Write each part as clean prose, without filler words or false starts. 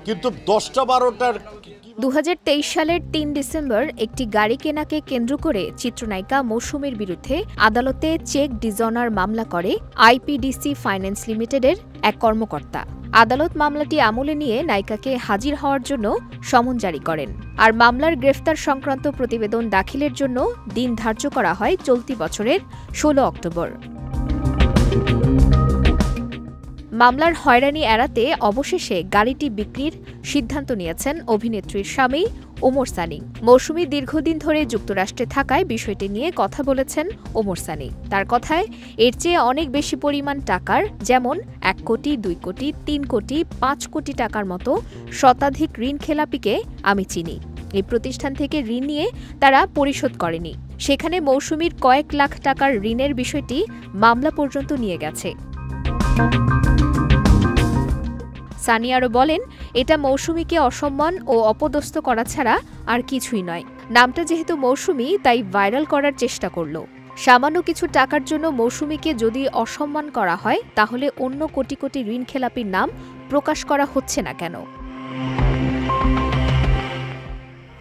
কিন্তু 10টা 12টার 2023 সালের 3 ডিসেম্বর একটি গাড়ি কেনাকে কেন্দ্র করে চিত্রনায়িকা মৌসুমীর বিরুদ্ধে আদালতে চেক ডিজঅনার মামলা করে আইপিডিসি ফাইন্যান্স লিমিটেডের এক কর্মকর্তা। আদালত মামলাটি আমলে নিয়ে নায়িকাকে হাজির হওয়ার জন্য সমন জারি করেন। আর মামলার গ্রেফতার সংক্রান্ত প্রতিবেদন দাখিলের জন্য দিন ধার্য করা হয় চলতি বছরের 16 অক্টোবর। মামলার হয়রানি এড়াতে অবশেষে গাড়িটি বিক্রির সিদ্ধান্ত নিয়েছেন অভিনেত্রীর স্বামী ওমর সানি। মৌসুমী দীর্ঘদিন ধরে যুক্তরাষ্ট্রে থাকায় বিষয়টি নিয়ে কথা বলেছেন ওমর সানি। তার কথায়, এর চেয়ে অনেক বেশি পরিমাণ টাকার, যেমন 1 কোটি, 2 কোটি, 3 কোটি, 5 কোটি টাকার মতো শতাধিক ঋণ খেলাপিকে আমি চিনি। এই প্রতিষ্ঠান থেকে ঋণ নিয়ে তারা পরিশোধ করেনি। সেখানে মৌসুমীর কয়েক লাখ টাকার ঋণের বিষয়টি মামলা পর্যন্ত নিয়ে গেছে। সানি আরও বলেন, এটা মৌসুমীকে অসম্মান ও অপদস্থ করা ছাড়া আর কিছুই নয়। নামটা যেহেতু মৌসুমী, তাই ভাইরাল করার চেষ্টা করল। সামান্য কিছু টাকার জন্য মৌসুমীকে যদি অসম্মান করা হয়, তাহলে অন্য কোটি কোটি ঋণ খেলাপির নাম প্রকাশ করা হচ্ছে না কেন?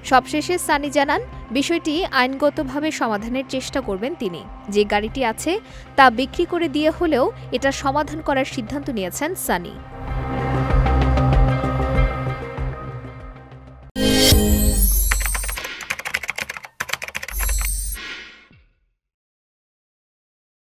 সবশেষে সানি জানান, বিষয়টি আইনগতভাবে সমাধানের চেষ্টা করবেন তিনি। যে গাড়িটি আছে তা বিক্রি করে দিয়ে হলেও এটা সমাধান করার সিদ্ধান্ত নিয়েছেন সানি।